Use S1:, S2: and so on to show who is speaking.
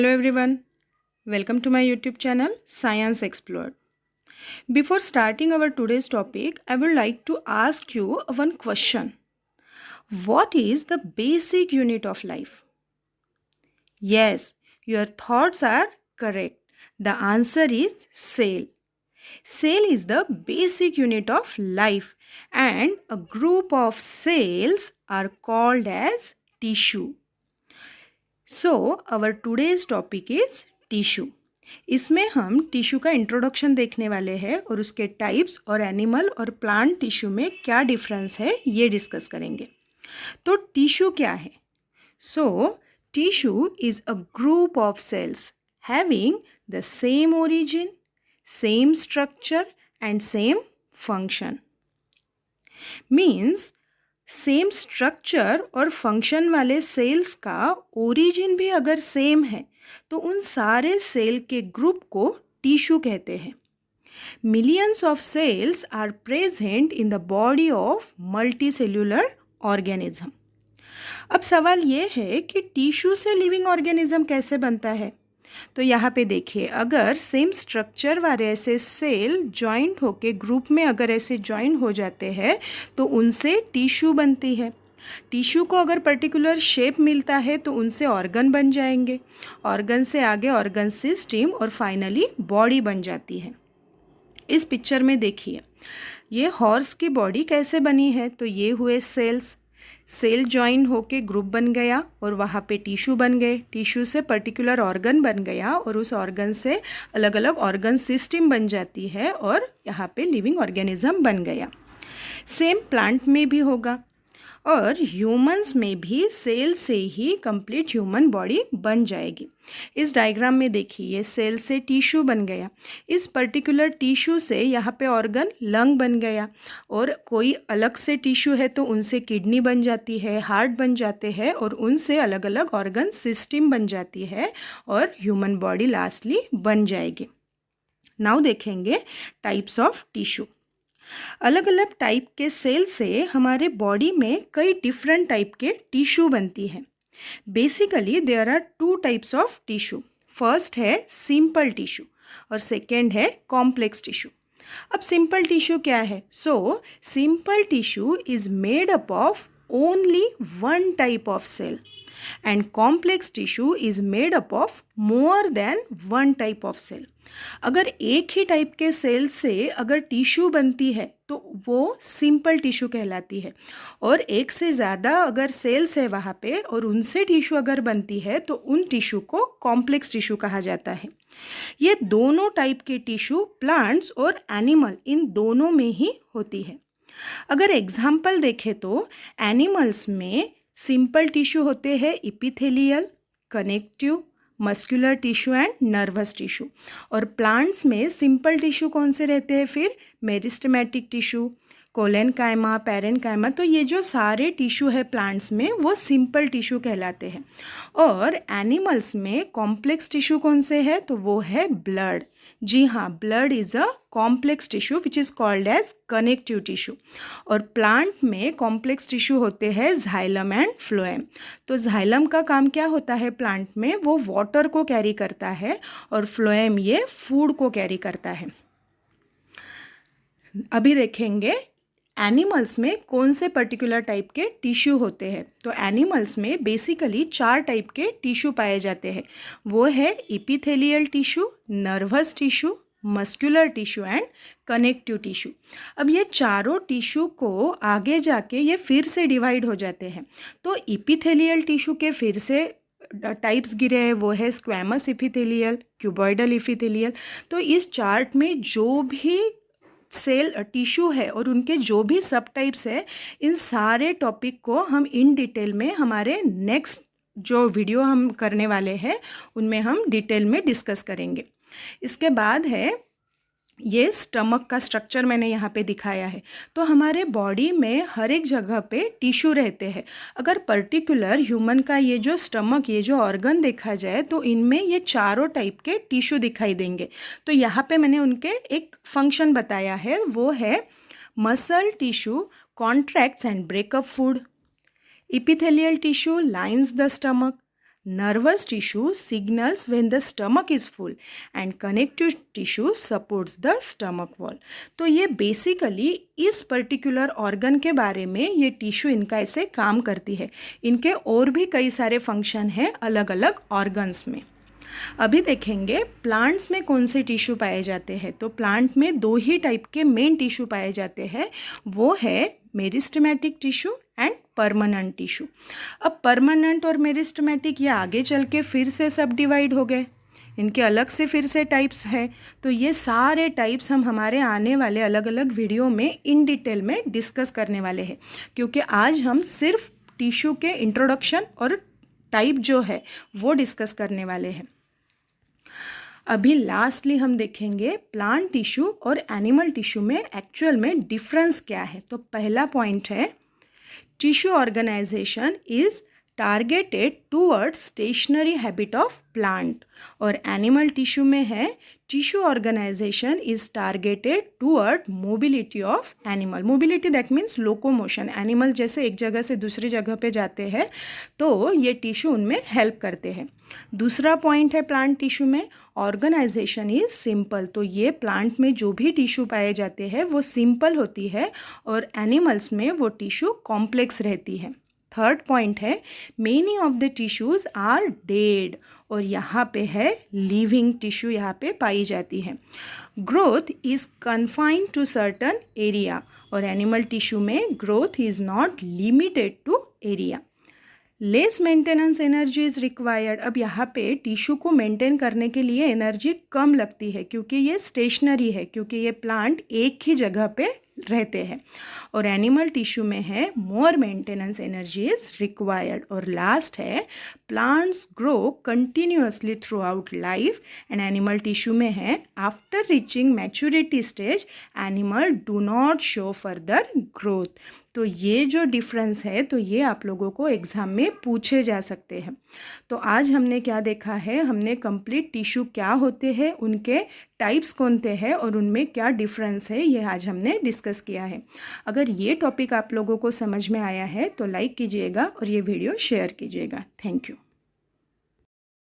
S1: Hello everyone, welcome to my YouTube channel Science Explored. Before starting our today's topic, I would like to ask you one question. What is the basic unit of life? Yes, your thoughts are correct. The answer is cell. Cell is the basic unit of life and a group of cells are called as tissue. So, our today's topic is tissue. इसमें हम tissue का introduction देखने वाले हैं और उसके types और animal और प्लांट टिश्यू में क्या डिफरेंस है ये डिस्कस करेंगे. तो टिश्यू क्या है? So tissue is a group of cells having the same origin, same structure and same function. Means same structure और फंक्शन वाले सेल्स का ओरिजिन भी अगर सेम है तो उन सारे सेल के ग्रुप को टिश्यू कहते हैं. Millions of cells are present in the body of multicellular organism. अब सवाल ये है कि टिश्यू से लिविंग ऑर्गेनिज्म कैसे बनता है. तो यहाँ पे देखिए, अगर सेम स्ट्रक्चर वाले ऐसे सेल जॉइंट होके ग्रुप में अगर ऐसे जॉइन हो जाते हैं तो उनसे टिश्यू बनती है. टिश्यू को अगर पर्टिकुलर शेप मिलता है तो उनसे ऑर्गन बन जाएंगे. ऑर्गन से आगे ऑर्गन सिस्टम और फाइनली बॉडी बन जाती है. इस पिक्चर में देखिए, ये हॉर्स की बॉडी कैसे बनी है. तो ये हुए सेल्स. सेल जॉइन होके ग्रुप बन गया और वहाँ पे टिश्यू बन गए. टिश्यू से पर्टिकुलर ऑर्गन बन गया और उस ऑर्गन से अलग अलग ऑर्गन सिस्टम बन जाती है और यहाँ पे लिविंग ऑर्गेनिज्म बन गया. सेम प्लांट में भी होगा और ह्यूमंस में भी सेल से ही कंप्लीट ह्यूमन बॉडी बन जाएगी. इस डायग्राम में देखिए, ये सेल से टिश्यू बन गया. इस पर्टिकुलर टिश्यू से यहाँ पे ऑर्गन लंग बन गया और कोई अलग से टिश्यू है तो उनसे किडनी बन जाती है, हार्ट बन जाते हैं और उनसे अलग अलग ऑर्गन सिस्टम बन जाती है और ह्यूमन बॉडी लास्टली बन जाएगी. नाउ देखेंगे टाइप्स ऑफ टिश्यू. अलग अलग टाइप के सेल से हमारे बॉडी में कई डिफरेंट टाइप के टिश्यू बनती है. Basically there are two types of tissue. First है सिंपल टिश्यू और सेकेंड है कॉम्प्लेक्स टिश्यू. अब सिंपल टिश्यू क्या है? So simple tissue is made up of only one type of cell and complex tissue is made up of more than one type of cell. अगर एक ही type के cell से अगर tissue बनती है तो वो सिंपल टिश्यू कहलाती है और एक से ज़्यादा अगर सेल्स है वहाँ पे और उनसे टिश्यू अगर बनती है तो उन टिश्यू को कॉम्प्लेक्स टिश्यू कहा जाता है. ये दोनों टाइप के टिश्यू प्लांट्स और एनिमल इन दोनों में ही होती है. अगर एग्जाम्पल देखें तो एनिमल्स में सिंपल टिश्यू होते हैं epithelial, connective, muscular tissue and nervous tissue. और प्लांट्स में सिंपल टिश्यू कौन से रहते हैं फिर? Meristematic tissue, collenchyma, parenchyma. तो ये जो सारे टिश्यू है प्लांट्स में वो सिंपल टिश्यू कहलाते हैं. और एनिमल्स में कॉम्प्लेक्स टिश्यू कौन से है? तो वो है ब्लड. जी हाँ, blood is a complex tissue which is called as connective tissue. और प्लांट में कॉम्प्लेक्स टिश्यू होते हैं जाइलम एंड फ्लोएम. तो जाइलम का काम क्या होता है प्लांट में? वो वाटर को कैरी करता है और फ्लोएम ये फूड को कैरी करता है. अभी देखेंगे एनिमल्स में कौन से पर्टिकुलर टाइप के टिश्यू होते हैं. तो एनिमल्स में बेसिकली 4 टाइप के टिश्यू पाए जाते हैं. वो है epithelial tissue, nervous tissue, muscular tissue and connective tissue. अब ये चारों टिश्यू को आगे जाके ये फिर से डिवाइड हो जाते हैं. तो इपिथेलियल टिश्यू के फिर से टाइप्स गिरे हैं, वो है स्क्वैमस इपिथेलियल, क्यूबॉइडल इपिथेलियल. तो इस चार्ट में जो भी सेल टिश्यू है और उनके जो भी सब टाइप्स है, इन सारे टॉपिक को हम इन डिटेल में हमारे नेक्स्ट जो वीडियो हम करने वाले हैं उनमें हम डिटेल में डिस्कस करेंगे. इसके बाद है ये स्टमक का स्ट्रक्चर मैंने यहाँ पे दिखाया है. तो हमारे बॉडी में हर एक जगह पे टिश्यू रहते हैं. अगर पर्टिकुलर ह्यूमन का ये जो स्टमक, ये जो ऑर्गन देखा जाए तो इनमें ये चारों टाइप के टिश्यू दिखाई देंगे. तो यहाँ पे मैंने उनके एक फंक्शन बताया है, वो है muscle tissue contracts and breakup food, epithelial tissue lines the stomach, nervous tissue signals when the stomach is full and connective tissue supports the stomach wall. तो ये बेसिकली इस पर्टिकुलर ऑर्गन के बारे में ये टिश्यू इनका ऐसे काम करती है. इनके और भी कई सारे फंक्शन हैं अलग अलग ऑर्गन्स में. अभी देखेंगे प्लांट्स में कौन से टिश्यू पाए जाते हैं. तो प्लांट में दो ही टाइप के मेन टिश्यू पाए जाते हैं, वो है meristematic tissue and permanent tissue. अब परमानेंट और मेरिस्टेमेटिक ये आगे चल के फिर से सब डिवाइड हो गए, इनके अलग से फिर से टाइप्स है. तो ये सारे टाइप्स हम हमारे आने वाले अलग अलग वीडियो में इन डिटेल में डिस्कस करने वाले हैं, क्योंकि आज हम सिर्फ टिश्यू के इंट्रोडक्शन और टाइप जो है वो डिस्कस करने वाले हैं. अभी लास्टली हम देखेंगे प्लांट टिश्यू और एनिमल टिश्यू में एक्चुअल में डिफरेंस क्या है. तो पहला पॉइंट है tissue organization is targeted towards stationary habit of plant, और एनिमल टिश्यू में है tissue organization is targeted toward mobility of animal. Mobility that means locomotion. Animal जैसे एक जगह से दूसरी जगह पे जाते हैं तो ये टिश्यू उनमें हेल्प करते हैं. दूसरा पॉइंट है प्लांट टिश्यू में ऑर्गेनाइजेशन इज सिंपल. तो ये प्लांट में जो भी टिश्यू पाए जाते हैं वो सिंपल होती है और एनिमल्स में वो टिश्यू कॉम्प्लेक्स रहती है. थर्ड पॉइंट है many of the tissues are dead, और यहाँ पे है लिविंग टिश्यू यहाँ पे पाई जाती है. Growth is confined to certain area, और एनिमल टिश्यू में growth is not limited to area. Less maintenance energy is required. अब यहाँ पे टिश्यू को मेंटेन करने के लिए एनर्जी कम लगती है क्योंकि ये स्टेशनरी है, क्योंकि ये प्लांट एक ही जगह पे रहते हैं. और एनिमल टिश्यू में है मोर मेंटेनेंस एनर्जी इज़ रिक्वायर्ड. और लास्ट है plants grow continuously through out life, and animal tissue में है after reaching maturity stage animal do not show further growth. तो ये जो डिफरेंस है तो ये आप लोगों को एग्ज़ाम में पूछे जा सकते हैं. तो आज हमने क्या देखा है, हमने कंप्लीट टिश्यू क्या होते हैं, उनके टाइप्स कौन से हैं और उनमें क्या डिफरेंस है, ये आज हमने डिस्कस किया है. अगर ये टॉपिक आप लोगों को समझ में आया है तो लाइक कीजिएगा और ये वीडियो शेयर कीजिएगा. Thank you.